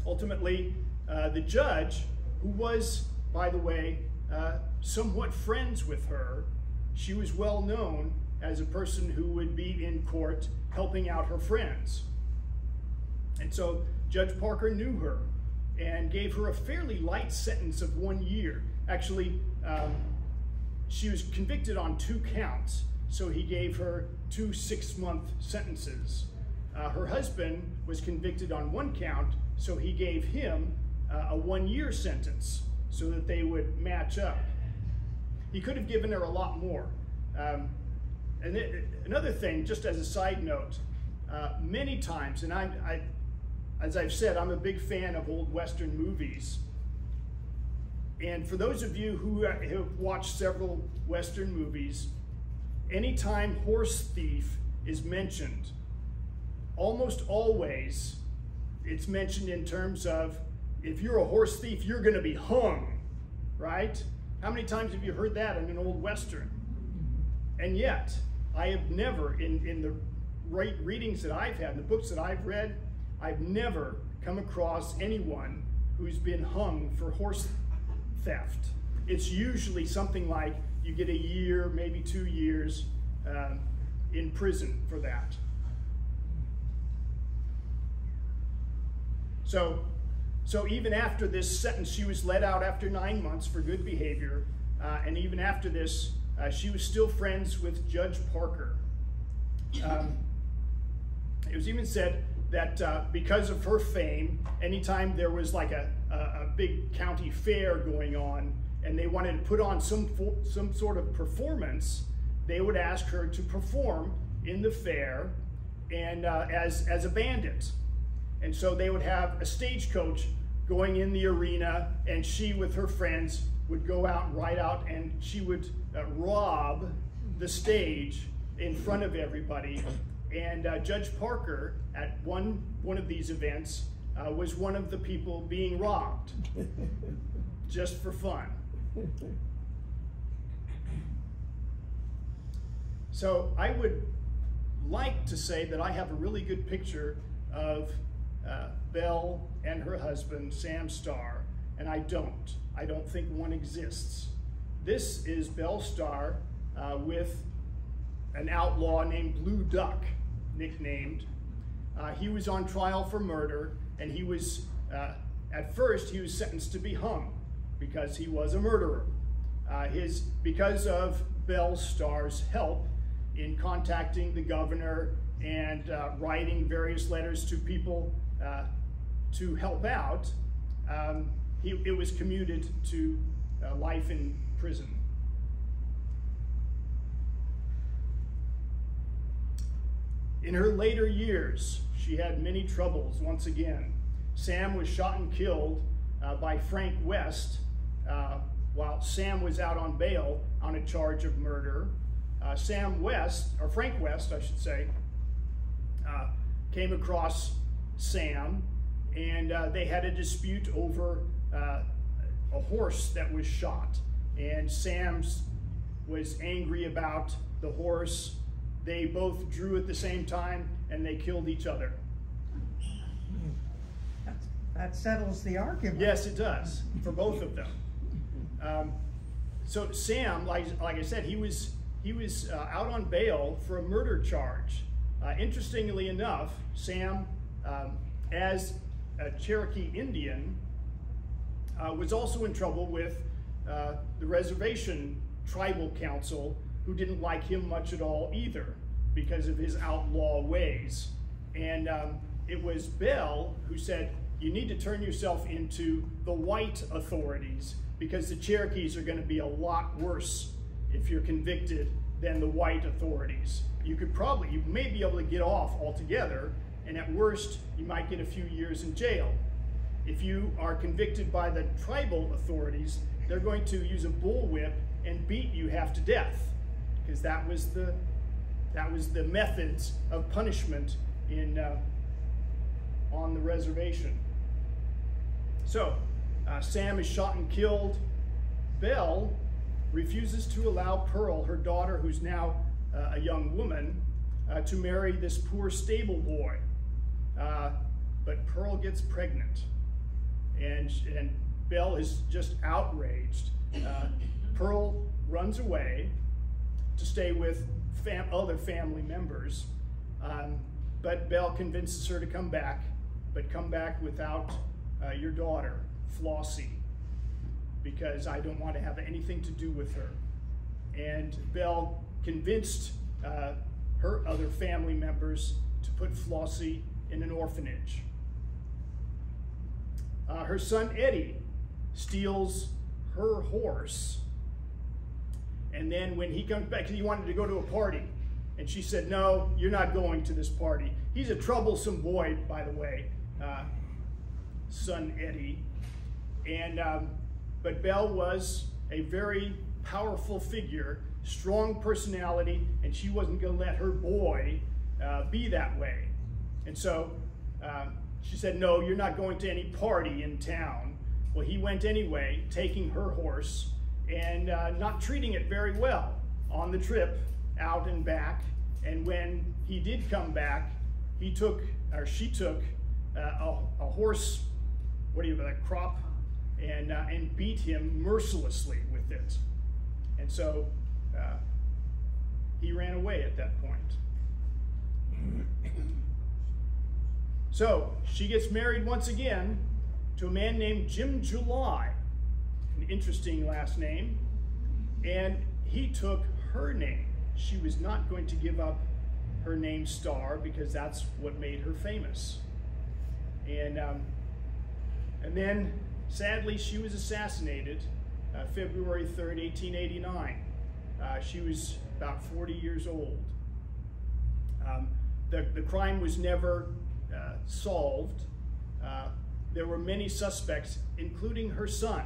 Ultimately, the judge, who was, by the way, somewhat friends with her, she was well known as a person who would be in court helping out her friends. And so Judge Parker knew her and gave her a fairly light sentence of 1 year. Actually, she was convicted on 2 counts, so he gave her 2 6-month sentences. Her husband was convicted on 1 count, so he gave him a 1-year sentence so that they would match up. He could have given her a lot more. And another thing, just as a side note, many times, and as I've said, I'm a big fan of old Western movies. And for those of you who have watched several Western movies, anytime horse thief is mentioned, almost always it's mentioned in terms of, if you're a horse thief, you're going to be hung, right? How many times have you heard that in an old Western? And yet, I have never, in the readings that I've had, the books that I've read, I've never come across anyone who's been hung for horse theft. It's usually something like you get a year, maybe 2 years in prison for that. So even after this sentence, she was let out after 9 months for good behavior, and even after this, she was still friends with Judge Parker. It was even said that because of her fame, anytime there was like a big county fair going on and they wanted to put on some sort of performance, they would ask her to perform in the fair and as a bandit. And so they would have a stagecoach going in the arena, and she with her friends would go out and ride out, and she would rob the stage in front of everybody. And Judge Parker, at one of these events, was one of the people being robbed, just for fun. So I would like to say that I have a really good picture of Belle and her husband, Sam Starr, and I don't. I don't think one exists. This is Belle Starr with an outlaw named Blue Duck, nicknamed. He was on trial for murder, and he was, at first, he was sentenced to be hung because he was a murderer. Because of Belle Starr's help in contacting the governor and writing various letters to people to help out, it was commuted to life in prison. In her later years, she had many troubles once again. Sam was shot and killed by Frank West while Sam was out on bail on a charge of murder. Frank West, I should say, came across Sam, and they had a dispute over a horse that was shot. And Sam was angry about the horse. They both drew at the same time, and they killed each other. That settles the argument. Yes, it does, for both of them. So Sam, like I said, he was out on bail for a murder charge. Interestingly enough, Sam, as a Cherokee Indian, was also in trouble with the reservation tribal council, who didn't like him much at all either because of his outlaw ways. And it was Belle who said, you need to turn yourself into the white authorities, because the Cherokees are going to be a lot worse if you're convicted than the white authorities. You may be able to get off altogether, and at worst, you might get a few years in jail. If you are convicted by the tribal authorities, they're going to use a bullwhip and beat you half to death, because that was the methods of punishment on the reservation. So Sam is shot and killed. Belle refuses to allow Pearl, her daughter, who's now a young woman, to marry this poor stable boy. But Pearl gets pregnant, and Belle is just outraged. Pearl runs away to stay with other family members, but Belle convinces her to come back, but come back without your daughter, Flossie, because I don't want to have anything to do with her. And Belle convinced her other family members to put Flossie in an orphanage. Her son Eddie steals her horse, and then when he comes back, he wanted to go to a party, and she said, no, you're not going to this party. He's a troublesome boy, by the way, son Eddie. And but Belle was a very powerful figure strong personality, and she wasn't going to let her boy be that way. And so she said, no, you're not going to any party in town. Well, he went anyway, taking her horse and not treating it very well on the trip out and back. And when he did come back, she took a horse, crop, and beat him mercilessly with it. And so he ran away at that point. So she gets married once again to a man named Jim July, an interesting last name, and he took her name. She was not going to give up her name Star because that's what made her famous. And then sadly she was assassinated February 3rd, 1889. She was about 40 years old. The crime was never solved. There were many suspects, including her son.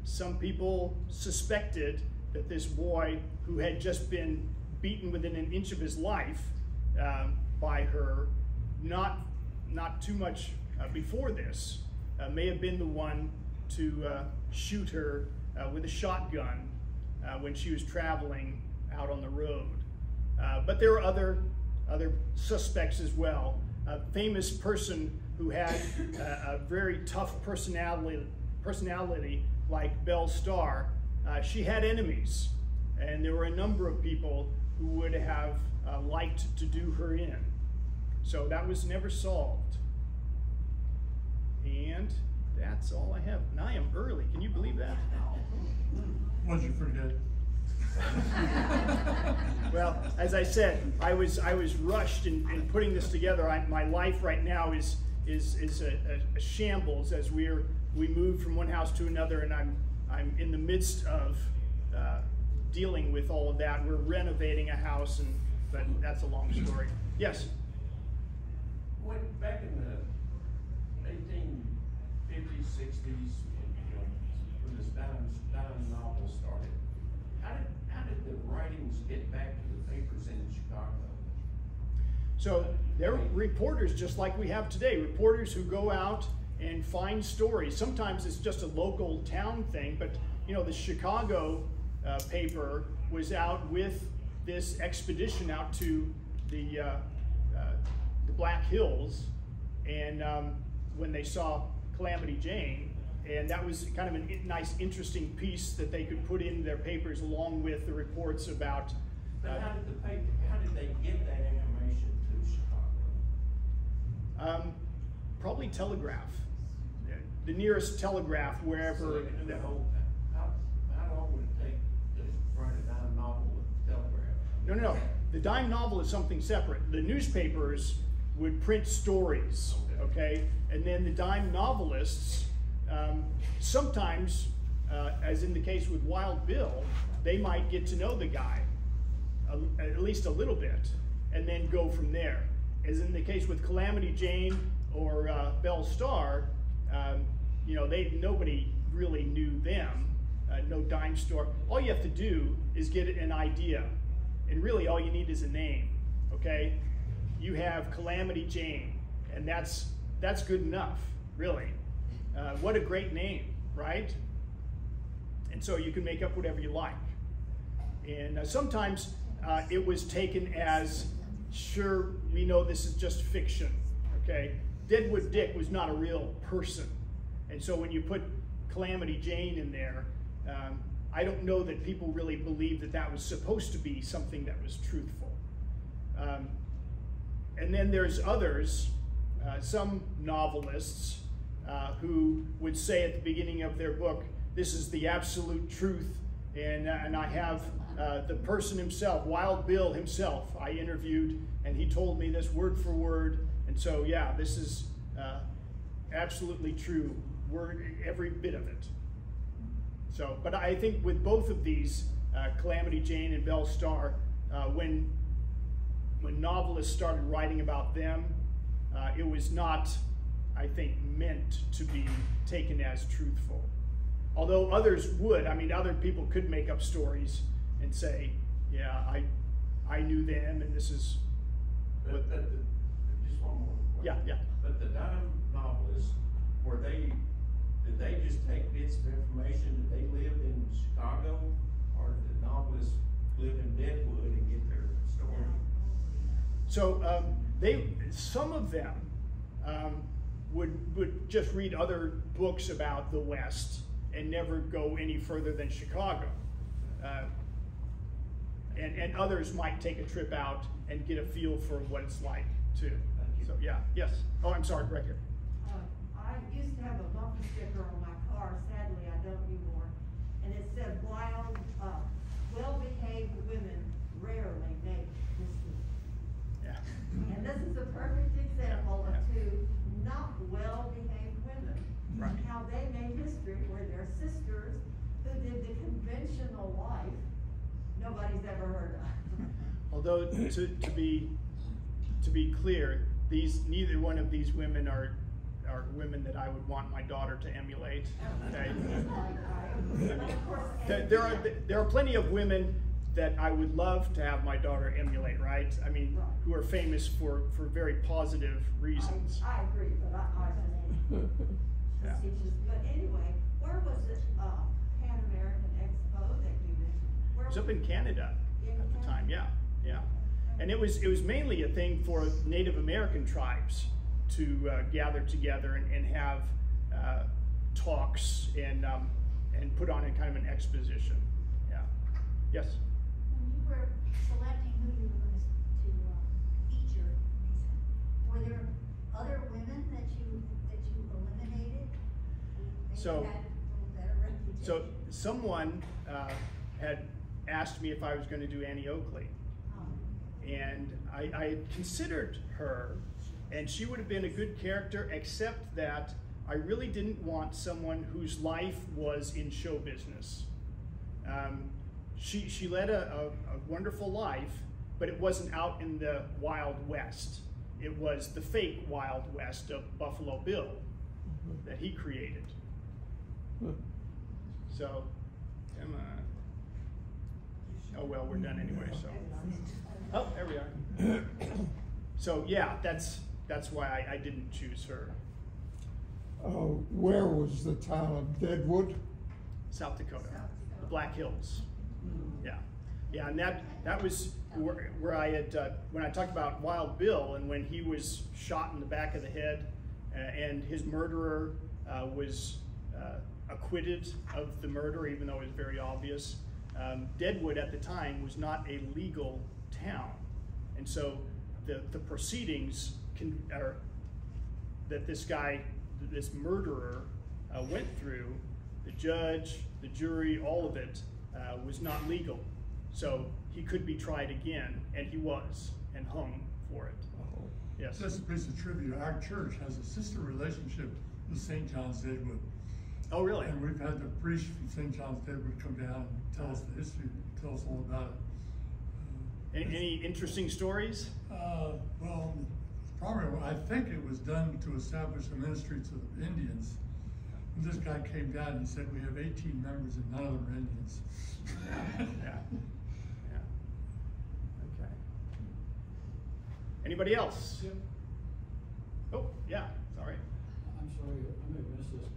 Some people suspected that this boy, who had just been beaten within an inch of his life by her, not too much before this, may have been the one to shoot her with a shotgun when she was traveling out on the road. But there were other suspects as well. A famous person who had a very tough personality like Belle Starr, she had enemies, and there were a number of people who would have liked to do her in. So that was never solved. And that's all I have. And I am early. Can you believe that? Was you pretty good? Well, as I said, I was rushed in putting this together. My life right now is a shambles as we move from one house to another, and I'm in the midst of dealing with all of that. We're renovating a house, but that's a long story. Yes. Back in the 1850s, 60s, when this dime novel started, how did the writings get back to the papers in Chicago? So they're reporters just like we have today, reporters who go out and find stories. Sometimes it's just a local town thing, but the Chicago paper was out with this expedition out to the Black Hills, and when they saw Calamity Jane, and that was kind of a nice, interesting piece that they could put in their papers along with the reports about. But how did they get that information to Chicago? Probably telegraph. The nearest telegraph, wherever. So they could do the whole. How long would it take to write a dime novel with telegraph? No. The dime novel is something separate. The newspapers would print stories, okay? And then the dime novelists, sometimes, as in the case with Wild Bill, they might get to know the guy, at least a little bit, and then go from there. As in the case with Calamity Jane or Belle Starr, nobody really knew them, no dime store. All you have to do is get an idea, and really all you need is a name, okay? You have Calamity Jane, and that's good enough, really. What a great name, right? And so you can make up whatever you like. And sometimes it was taken as, sure, we know this is just fiction, okay? Deadwood Dick was not a real person. And so when you put Calamity Jane in there, I don't know that people really believed that that was supposed to be something that was truthful. And then there's others, some novelists, who would say at the beginning of their book, this is the absolute truth, and I have the person himself, Wild Bill himself, I interviewed, and he told me this word for word, and so yeah, this is absolutely true, every bit of it. So, but I think with both of these, Calamity Jane and Belle Starr, when novelists started writing about them, it was not, I think, meant to be taken as truthful. Although others would, other people could make up stories and say, yeah, I knew them, and this is But just one more question. yeah. But the dime novelists, did they just take bits of information? Did they live in Chicago, or did the novelists live in Deadwood and get their story? So some of them would just read other books about the West and never go any further than Chicago. And others might take a trip out and get a feel for what it's like too. So yeah, yes. Oh, I'm sorry, right here. I used to have a bumper sticker on my car. Sadly, I don't anymore. And it said, "Wild, well-behaved women rarely make mistakes." Yeah. And this is a perfect example of two not well-behaved women. Right. And how they made history where their sisters who did the conventional life nobody's ever heard of. Although to be clear, neither one of these women are women that I would want my daughter to emulate. Okay. There are plenty of women that I would love to have my daughter emulate, right? I mean, who are famous for very positive reasons. I agree, but I just Yeah. But anyway, where was it, Pan American Expo that you mentioned? It was up in Canada at the time, yeah. And it was mainly a thing for Native American tribes to gather together and have talks and put on a kind of an exposition. Yeah. Yes. When you were selecting who you were going to feature, were there other women that you eliminated? Maybe So- had a little better reputation? So someone had asked me if I was going to do Annie Oakley, and I had considered her, and she would have been a good character, except that I really didn't want someone whose life was in show business. She led a wonderful life, but it wasn't out in the Wild West. It was the fake Wild West of Buffalo Bill that he created. So, Emma. Oh well, we're done anyway. So, oh, there we are. So yeah, that's why I didn't choose her. Where was the town of Deadwood? South Dakota, the Black Hills. Yeah, and that was where I had when I talked about Wild Bill and when he was shot in the back of the head, and his murderer was acquitted of the murder, even though it was very obvious. Deadwood at the time was not a legal town, and so the proceedings that this murderer went through, the judge, the jury, all of it was not legal. So he could be tried again, and he was, and hung for it. Yes. Just a piece of trivia. Our church has a sister relationship with St. John's Deadwood. Oh, really? And we've had the priest from St. John's Deadwood come down and tell us the history, tell us all about it. Any interesting stories? Well, probably, I think it was done to establish a ministry to the Indians. And this guy came down and he said, "We have 18 members and none of them are Indians." Yeah. Okay. Anybody else? Yep. Oh, yeah, sorry. I'm sorry, I may have missed this.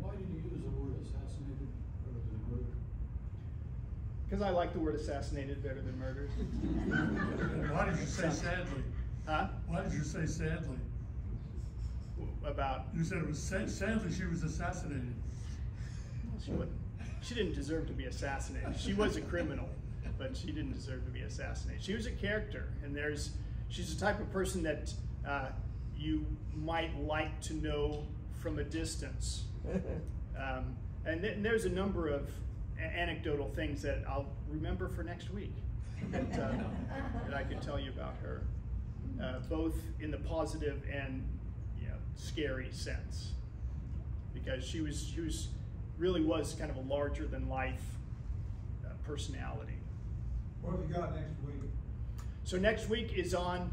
Why did you use the word assassinated rather than murdered? Because I like the word assassinated better than murdered. And why did you say sadly? Huh? Why did you say sadly? About? You said it was sadly she was assassinated. She didn't deserve to be assassinated. She was a criminal, but she didn't deserve to be assassinated. She was a character, and she's the type of person that you might like to know from a distance. And there's a number of anecdotal things that I'll remember for next week that I could tell you about her, both in the positive and scary sense, because she really was kind of a larger than life personality. What have you got next week? So next week is on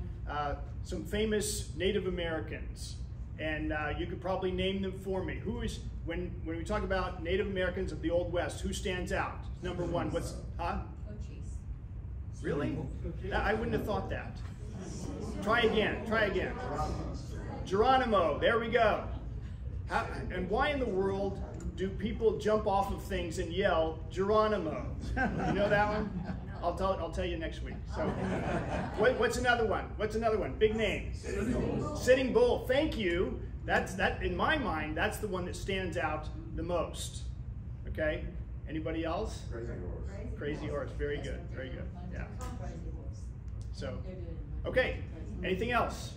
some famous Native Americans, and you could probably name them for me. Who is, when we talk about Native Americans of the Old West, who stands out? Number one, what's, huh? Cochise. Really? I wouldn't have thought that. Try again, try again. Geronimo, there we go. And why in the world do people jump off of things and yell, Geronimo? You know that one? I'll tell you next week. So, what's another one? What's another one? Big name. Sitting Bull. Thank you. That in my mind, that's the one that stands out the most. Okay. Anybody else? Crazy horse. Crazy horse. Very good. Very good. Yeah. So, okay. Anything else?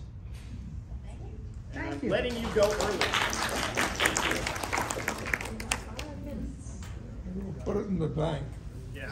Thank I'm you. letting you go early. Put it in the bank. Yeah.